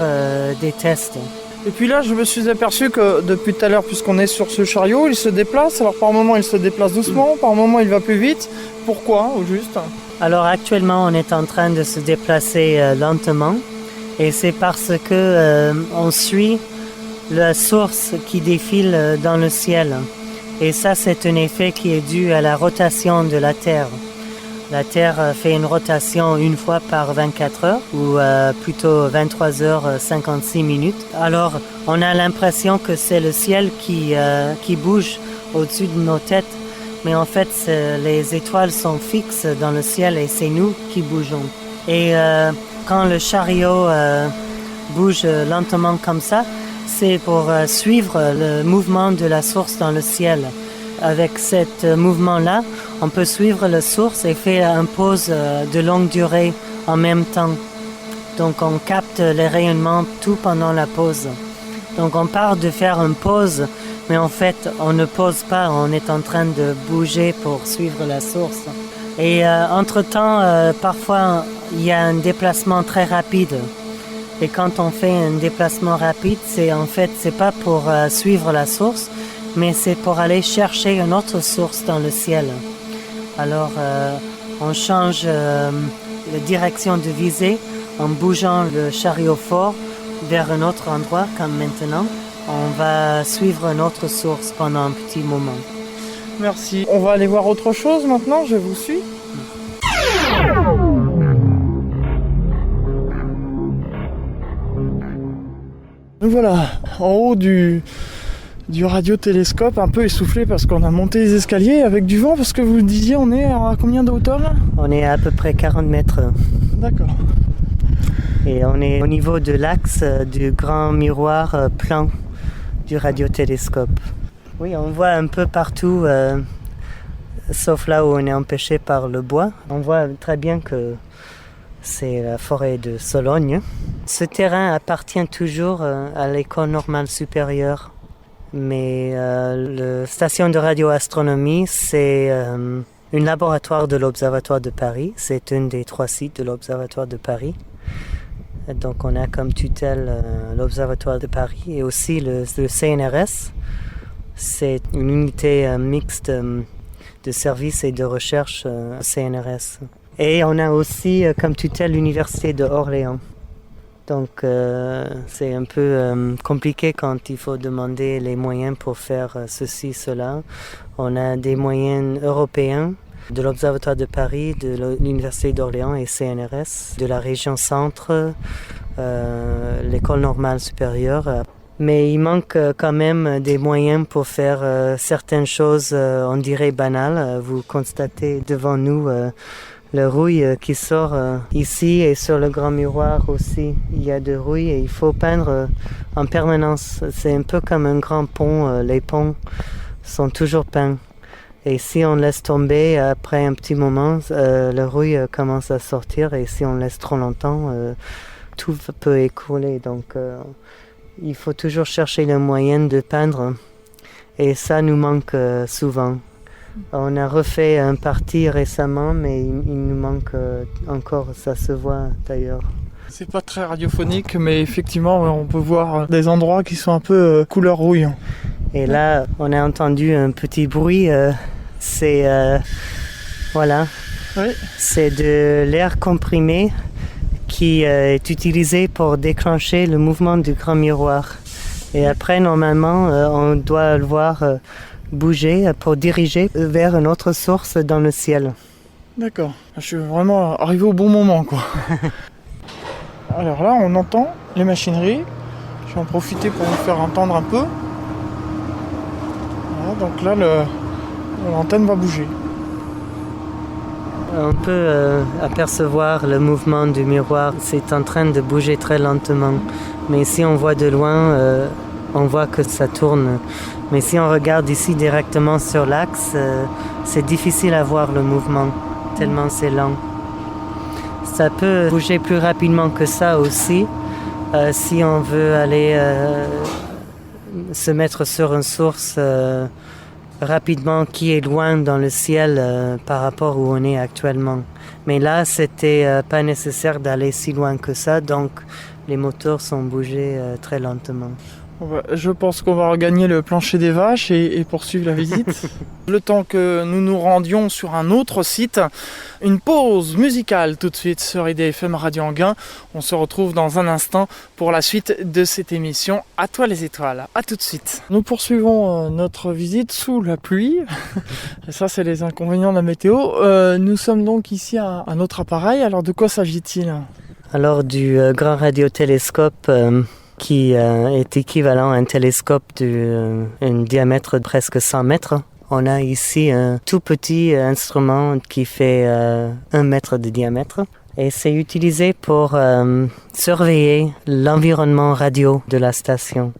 des tests. Et puis là, je me suis aperçu que depuis tout à l'heure, puisqu'on est sur ce chariot, il se déplace. Alors par moment, il se déplace doucement, par moment, il va plus vite. Pourquoi, au juste ? Alors actuellement, on est en train de se déplacer lentement et c'est parce que on suit la source qui défile dans le ciel. Et ça, c'est un effet qui est dû à la rotation de la Terre. La Terre fait une rotation une fois par 24 heures, ou plutôt 23 heures 56 minutes. Alors, on a l'impression que c'est le ciel qui bouge au-dessus de nos têtes. Mais en fait, les étoiles sont fixes dans le ciel et c'est nous qui bougeons. Et quand le chariot bouge lentement comme ça, c'est pour suivre le mouvement de la source dans le ciel. Avec ce mouvement-là, on peut suivre la source et faire une pause de longue durée en même temps. Donc on capte les rayonnements tout pendant la pause. Donc on part de faire une pause, mais en fait on ne pose pas, on est en train de bouger pour suivre la source. Et entre-temps, parfois il y a un déplacement très rapide. Et quand on fait un déplacement rapide, c'est pas pour suivre la source, mais c'est pour aller chercher une autre source dans le ciel. Alors on change la direction de visée en bougeant le chariot fort vers un autre endroit, comme maintenant. On va suivre une autre source pendant un petit moment. Merci. On va aller voir autre chose maintenant, je vous suis. Nous voilà en haut du radiotélescope, un peu essoufflé parce qu'on a monté les escaliers avec du vent, parce que vous disiez on est à combien de hauteur là ? On est à peu près 40 mètres. D'accord. Et on est au niveau de l'axe du grand miroir plan du radiotélescope. Oui, on voit un peu partout, sauf là où on est empêché par le bois. On voit très bien que c'est la forêt de Sologne. Ce terrain appartient toujours à l'École normale supérieure. Mais la station de radioastronomie, c'est un laboratoire de l'Observatoire de Paris. C'est un des 3 sites de l'Observatoire de Paris. Donc on a comme tutelle l'Observatoire de Paris et aussi le CNRS. C'est une unité mixte de services et de recherche CNRS. Et on a aussi comme tutelle l'Université de Orléans. Donc c'est un peu compliqué quand il faut demander les moyens pour faire ceci, cela. On a des moyens européens de l'Observatoire de Paris, de l'Université d'Orléans et CNRS, de la région centre, l'École normale supérieure. Mais il manque quand même des moyens pour faire certaines choses, on dirait banales. Vous constatez devant nous le rouille qui sort ici et sur le grand miroir aussi. Il y a de rouille et il faut peindre en permanence. C'est un peu comme un grand pont. Les ponts sont toujours peints. Et si on laisse tomber, après un petit moment, le rouille commence à sortir. Et si on laisse trop longtemps, tout peut écouler. Donc il faut toujours chercher le moyen de peindre. Et ça nous manque souvent. On a refait un parti récemment, mais il nous manque encore, ça se voit d'ailleurs. C'est pas très radiophonique, mais effectivement, on peut voir des endroits qui sont un peu couleur rouille. Et là, on a entendu un petit bruit, voilà, oui. C'est de l'air comprimé qui est utilisé pour déclencher le mouvement du grand miroir. Et après, normalement, on doit le voir bouger pour diriger vers une autre source dans le ciel. D'accord, je suis vraiment arrivé au bon moment, quoi. Alors là, on entend les machineries. Je vais en profiter pour vous faire entendre un peu. Voilà, donc là, l'antenne va bouger. On peut apercevoir le mouvement du miroir. C'est en train de bouger très lentement. Mais si on voit de loin, on voit que ça tourne. Mais si on regarde ici directement sur l'axe, c'est difficile à voir le mouvement, tellement c'est lent. Ça peut bouger plus rapidement que ça aussi, si on veut aller se mettre sur une source rapidement qui est loin dans le ciel par rapport où on est actuellement. Mais là, c'était pas nécessaire d'aller si loin que ça, donc les moteurs sont bougés très lentement. Je pense qu'on va regagner le plancher des vaches et poursuivre la visite. Le temps que nous nous rendions sur un autre site, une pause musicale tout de suite sur IDFM Radio Anguin. On se retrouve dans un instant pour la suite de cette émission À toi les étoiles. À tout de suite. Nous poursuivons notre visite sous la pluie. Et ça, c'est les inconvénients de la météo. Nous sommes donc ici à un autre appareil. Alors de quoi s'agit-il ? Alors du grand radiotélescope qui est équivalent à un télescope d'un diamètre de presque 100 mètres. On a ici un tout petit instrument qui fait 1 mètre de diamètre. Et c'est utilisé pour surveiller l'environnement radio de la station.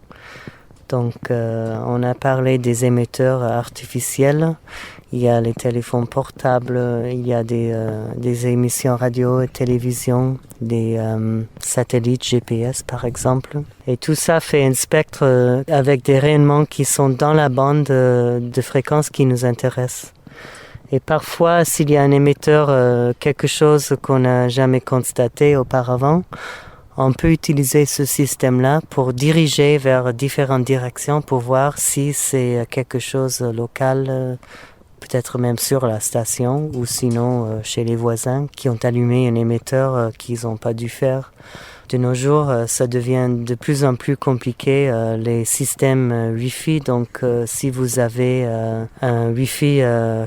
Donc on a parlé des émetteurs artificiels. Il y a les téléphones portables, il y a des émissions radio et télévision, des satellites GPS par exemple. Et tout ça fait un spectre avec des rayonnements qui sont dans la bande de fréquences qui nous intéressent. Et parfois, s'il y a un émetteur, quelque chose qu'on n'a jamais constaté auparavant, on peut utiliser ce système-là pour diriger vers différentes directions pour voir si c'est quelque chose local, peut-être même sur la station ou sinon chez les voisins qui ont allumé un émetteur qu'ils n'ont pas dû faire. De nos jours, ça devient de plus en plus compliqué, les systèmes Wi-Fi. Donc, si vous avez un Wi-Fi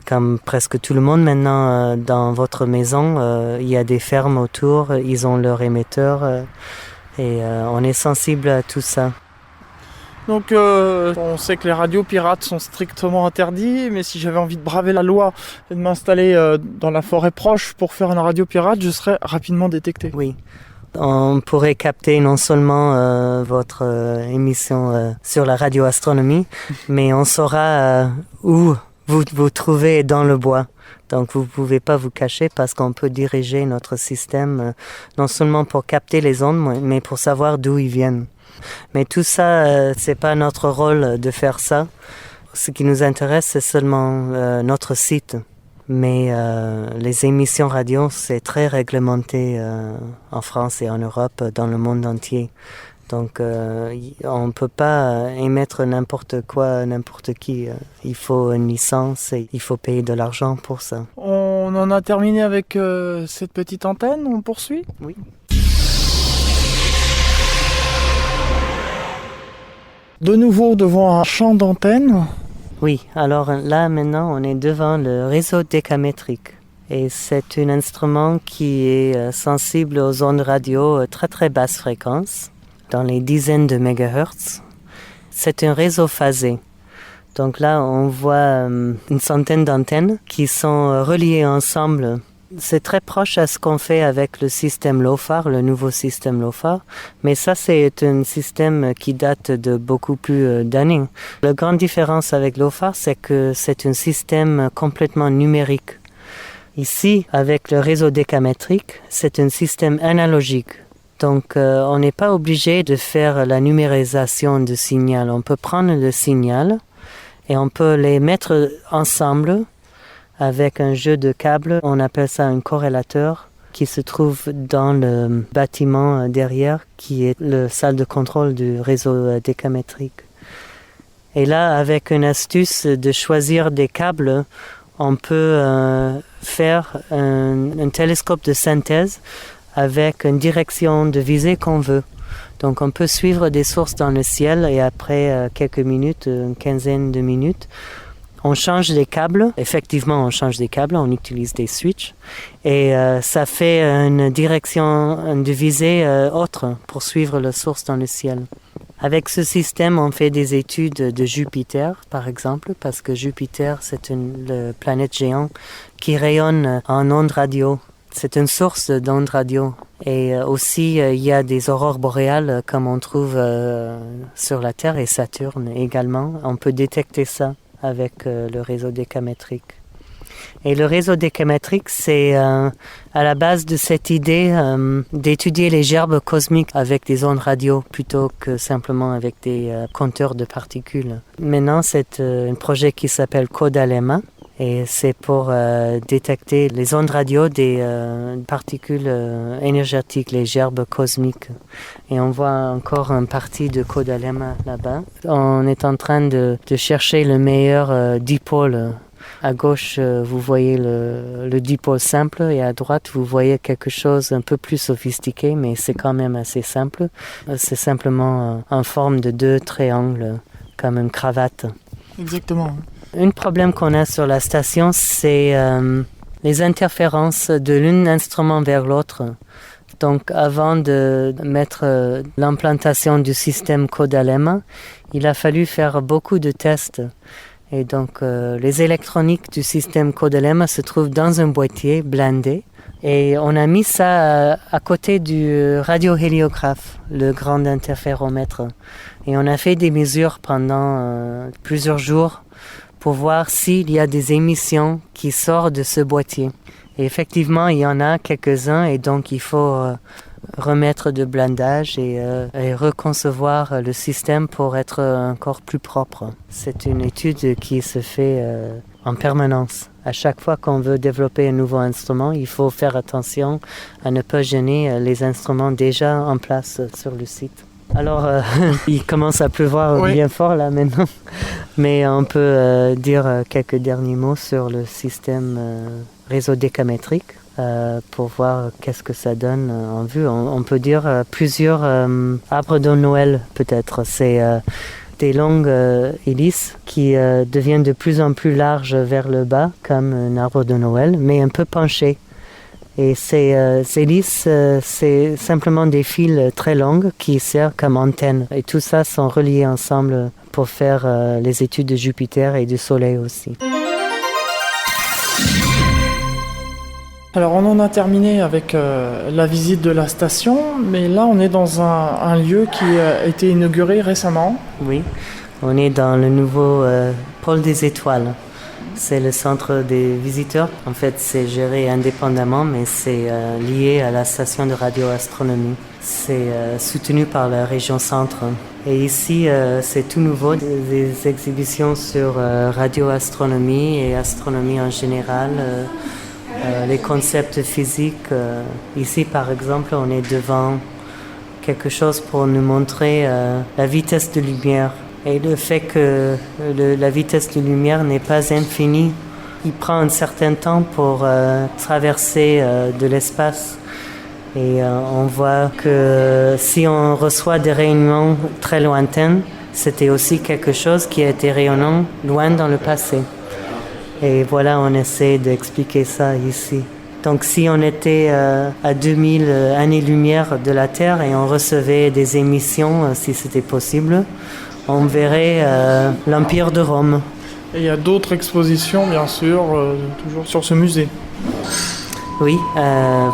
comme presque tout le monde maintenant dans votre maison, il y a des fermes autour, ils ont leur émetteur et on est sensible à tout ça. Donc on sait que les radios pirates sont strictement interdits, mais si j'avais envie de braver la loi et de m'installer dans la forêt proche pour faire une radio pirate, je serais rapidement détecté. Oui. On pourrait capter non seulement votre émission sur la radio astronomie, mais on saura où vous trouvez dans le bois. Donc vous ne pouvez pas vous cacher parce qu'on peut diriger notre système non seulement pour capter les ondes, mais pour savoir d'où ils viennent. Mais tout ça, c'est pas notre rôle de faire ça. Ce qui nous intéresse, c'est seulement notre site. Mais les émissions radio, c'est très réglementé en France et en Europe, dans le monde entier. Donc on ne peut pas émettre n'importe quoi, n'importe qui. Il faut une licence et il faut payer de l'argent pour ça. On en a terminé avec cette petite antenne, on poursuit ? Oui. De nouveau devant un champ d'antenne. Oui, alors là maintenant on est devant le réseau décamétrique et c'est un instrument qui est sensible aux ondes radio très très basse fréquence, dans les dizaines de mégahertz. C'est un réseau phasé. Donc là on voit une centaine d'antennes qui sont reliées ensemble. C'est très proche à ce qu'on fait avec le système LOFAR, le nouveau système LOFAR, mais ça c'est un système qui date de beaucoup plus d'années. La grande différence avec LOFAR, c'est que c'est un système complètement numérique. Ici, avec le réseau décamétrique, c'est un système analogique. Donc on n'est pas obligé de faire la numérisation du signal. On peut prendre le signal et on peut les mettre ensemble avec un jeu de câbles. On appelle ça un corrélateur qui se trouve dans le bâtiment derrière, qui est la salle de contrôle du réseau décamétrique. Et là, avec une astuce de choisir des câbles, on peut faire un télescope de synthèse avec une direction de visée qu'on veut. Donc on peut suivre des sources dans le ciel et après quelques minutes, une quinzaine de minutes, on change les câbles. Effectivement, on change des câbles, on utilise des switches et ça fait une direction de visée autre pour suivre la source dans le ciel. Avec ce système, on fait des études de Jupiter, par exemple, parce que Jupiter, c'est une planète géante qui rayonne en ondes radio. C'est une source d'ondes radio. Et aussi, il y a des aurores boréales comme on trouve sur la Terre et Saturne également. On peut détecter ça avec le réseau décamétrique. Et le réseau décamétrique, c'est à la base de cette idée d'étudier les gerbes cosmiques avec des ondes radio plutôt que simplement avec des compteurs de particules. Maintenant, c'est un projet qui s'appelle CODALEMA et c'est pour détecter les ondes radio des particules énergétiques, les gerbes cosmiques. Et on voit encore une partie de CODALEMA là-bas. On est en train de chercher le meilleur dipôle. À gauche, vous voyez le dipôle simple et à droite, vous voyez quelque chose un peu plus sophistiqué, mais c'est quand même assez simple. C'est simplement en forme de 2 triangles, comme une cravate. Exactement. Un problème qu'on a sur la station, c'est les interférences de l'un instrument vers l'autre. Donc, avant de mettre l'implantation du système CODALEMA, il a fallu faire beaucoup de tests. Et donc, les électroniques du système CODALEMA se trouvent dans un boîtier blindé. Et on a mis ça à côté du radiohéliographe, le grand interféromètre. Et on a fait des mesures pendant plusieurs jours pour voir s'il y a des émissions qui sortent de ce boîtier. Et effectivement, il y en a quelques-uns et donc il faut remettre de blindage et reconcevoir le système pour être encore plus propre. C'est une étude qui se fait en permanence. À chaque fois qu'on veut développer un nouveau instrument, il faut faire attention à ne pas gêner les instruments déjà en place sur le site. Alors, il commence à pleuvoir bien fort là maintenant, mais on peut dire quelques derniers mots sur le système réseau décamétrique pour voir qu'est-ce que ça donne en vue. On peut dire plusieurs arbres de Noël peut-être. C'est des longues hélices qui deviennent de plus en plus larges vers le bas, comme un arbre de Noël, mais un peu penché. Et ces hélices, c'est simplement des fils très longs qui servent comme antennes. Et tout ça sont reliés ensemble pour faire les études de Jupiter et du Soleil aussi. Alors on en a terminé avec la visite de la station, mais là on est dans un lieu qui a été inauguré récemment. Oui, on est dans le nouveau pôle des étoiles. C'est le centre des visiteurs. En fait, c'est géré indépendamment, mais c'est lié à la station de radioastronomie. C'est soutenu par la région centre. Et ici, c'est tout nouveau, des exhibitions sur radioastronomie et astronomie en général, les concepts physiques. Ici, par exemple, on est devant quelque chose pour nous montrer la vitesse de lumière. Et le fait que la vitesse de lumière n'est pas infinie, il prend un certain temps pour traverser de l'espace. Et on voit que si on reçoit des rayonnements très lointains, c'était aussi quelque chose qui a été rayonnant loin dans le passé. Et voilà, on essaie d'expliquer ça ici. Donc si on était à 2000 années-lumière de la Terre et on recevait des émissions, si c'était possible, on verrait l'Empire de Rome. Et il y a d'autres expositions, bien sûr, toujours sur ce musée. Oui,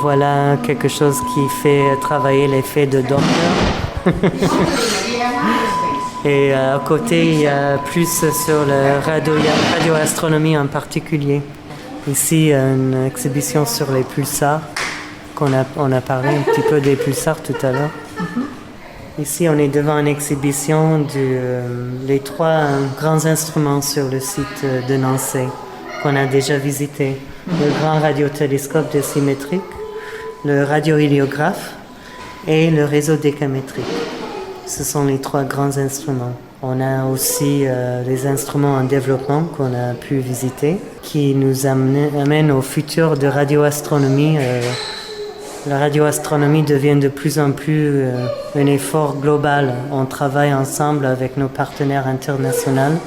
voilà quelque chose qui fait travailler l'effet de Doppler. Et à côté, il y a plus sur la radioastronomie en particulier. Ici, une exhibition sur les pulsars, on a parlé un petit peu des pulsars tout à l'heure. Ici, on est devant une exhibition des 3 grands instruments sur le site de Nancy qu'on a déjà visité. Le grand radiotélescope de symétrique, le radiohéliographe et le réseau décamétrique. Ce sont les 3 grands instruments. On a aussi les instruments en développement qu'on a pu visiter, qui nous amènent au futur de radioastronomie. La radioastronomie devient de plus en plus un effort global. On travaille ensemble avec nos partenaires internationaux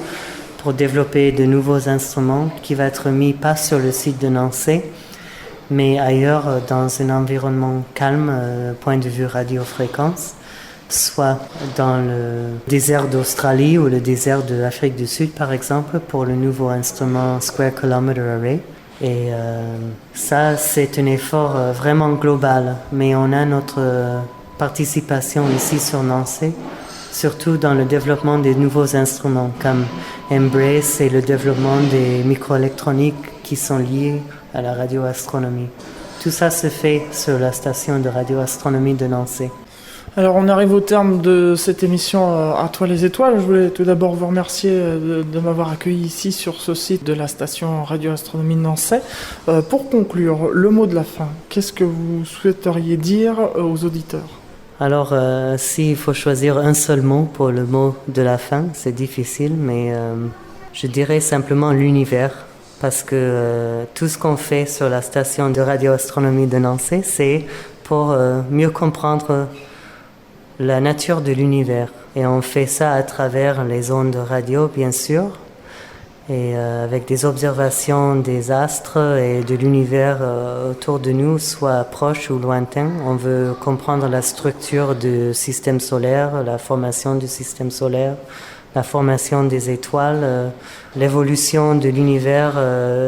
pour développer de nouveaux instruments qui vont être mis pas sur le site de Nancy, mais ailleurs dans un environnement calme, point de vue radiofréquence, soit dans le désert d'Australie ou le désert de l'Afrique du Sud, par exemple, pour le nouveau instrument Square Kilometre Array. Et ça, c'est un effort vraiment global, mais on a notre participation ici sur Nancy, surtout dans le développement des nouveaux instruments comme Embrace et le développement des microélectroniques qui sont liés à la radioastronomie. Tout ça se fait sur la station de radioastronomie de Nancy. Alors on arrive au terme de cette émission À toi les étoiles. Je voulais tout d'abord vous remercier de m'avoir accueilli ici sur ce site de la station radioastronomie de Nancy. Pour conclure, le mot de la fin, qu'est-ce que vous souhaiteriez dire aux auditeurs ? Alors s'il faut choisir un seul mot pour le mot de la fin, c'est difficile, mais je dirais simplement l'univers. Parce que tout ce qu'on fait sur la station de radioastronomie de Nancy, c'est pour mieux comprendre la nature de l'univers. Et on fait ça à travers les ondes radio, bien sûr, et avec des observations des astres et de l'univers autour de nous, soit proche ou lointain. On veut comprendre la structure du système solaire, la formation du système solaire, la formation des étoiles, l'évolution de l'univers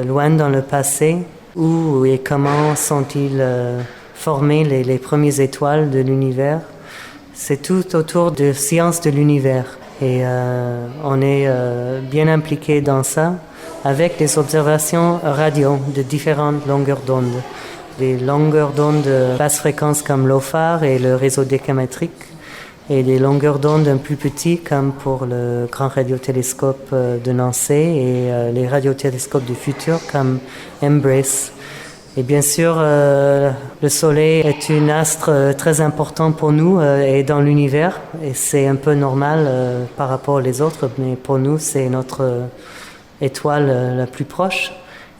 loin dans le passé, où et comment sont-ils formés les premières étoiles de l'univers. C'est tout autour de sciences de l'univers. Et on est bien impliqué dans ça avec des observations radio de différentes longueurs d'onde. Des longueurs d'onde basse fréquence comme l'OFAR et le réseau décamétrique, et des longueurs d'onde un plus petites comme pour le grand radiotélescope de Nancy et les radiotélescopes du futur comme Embrace. Et bien sûr, le Soleil est un astre très important pour nous et dans l'univers, et c'est un peu normal par rapport aux autres, mais pour nous, c'est notre étoile la plus proche,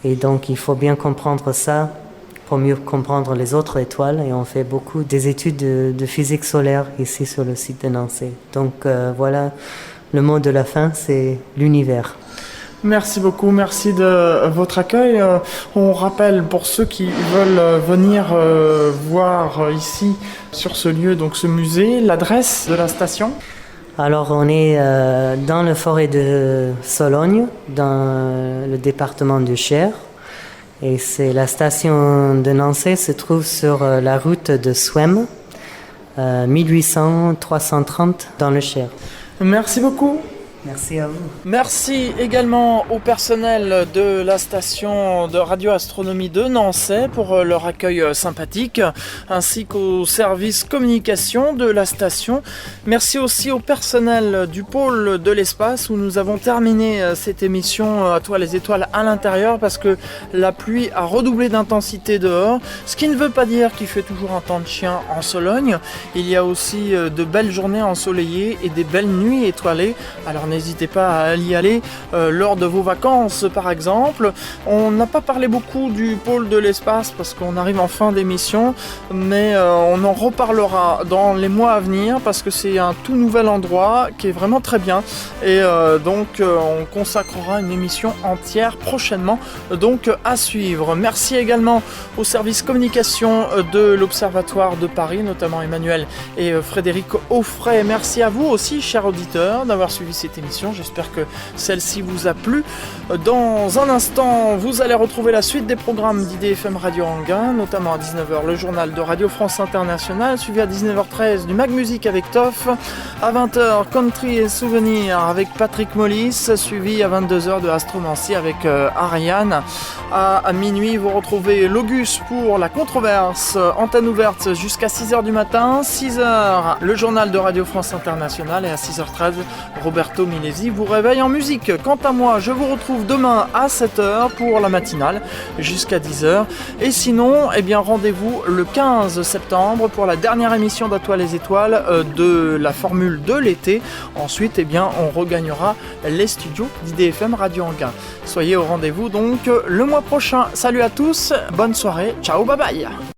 et donc il faut bien comprendre ça pour mieux comprendre les autres étoiles, et on fait beaucoup des études de physique solaire ici sur le site de Nancy. Donc voilà, le mot de la fin, c'est l'univers. Merci beaucoup, merci de votre accueil. On rappelle pour ceux qui veulent venir voir ici sur ce lieu, donc ce musée, l'adresse de la station. Alors on est dans la forêt de Sologne, dans le département du Cher. Et c'est la station de Nancy se trouve sur la route de Swem, 1800-330 dans le Cher. Merci beaucoup. Merci à vous. Merci également au personnel de la station de radioastronomie de Nancy pour leur accueil sympathique, ainsi qu'au service communication de la station. Merci aussi au personnel du pôle de l'espace où nous avons terminé cette émission à toi les étoiles à l'intérieur, parce que la pluie a redoublé d'intensité dehors, ce qui ne veut pas dire qu'il fait toujours un temps de chien en Sologne. Il y a aussi de belles journées ensoleillées et des belles nuits étoilées. Alors n'hésitez pas à y aller lors de vos vacances par exemple. On n'a pas parlé beaucoup du pôle de l'espace parce qu'on arrive en fin d'émission, mais on en reparlera dans les mois à venir parce que c'est un tout nouvel endroit qui est vraiment très bien, et donc on consacrera une émission entière prochainement, donc à suivre. Merci également au service communication de l'Observatoire de Paris, notamment Emmanuel et Frédéric Offray. Merci à vous aussi, chers auditeurs, d'avoir suivi cette émission. J'espère que celle-ci vous a plu. Dans un instant, vous allez retrouver la suite des programmes d'IDFM Radio Anguin, notamment à 19h le journal de Radio France Internationale, suivi à 19h13 du Mag Music avec Toff, à 20h Country et Souvenirs avec Patrick Mollis, suivi à 22h de Astromancie avec Ariane. À minuit, vous retrouvez Logus pour la controverse, antenne ouverte jusqu'à 6h du matin, 6h le journal de Radio France Internationale, et à 6h13 Roberto Milesi vous réveille en musique. Quant à moi, je vous retrouve demain à 7h pour la matinale jusqu'à 10h. Et sinon, eh bien, rendez-vous le 15 septembre pour la dernière émission d'À toi les étoiles de la formule de l'été. Ensuite, eh bien, on regagnera les studios d'IDFM Radio Anguin. Soyez au rendez-vous donc le mois prochain. Salut à tous, bonne soirée, ciao, bye bye.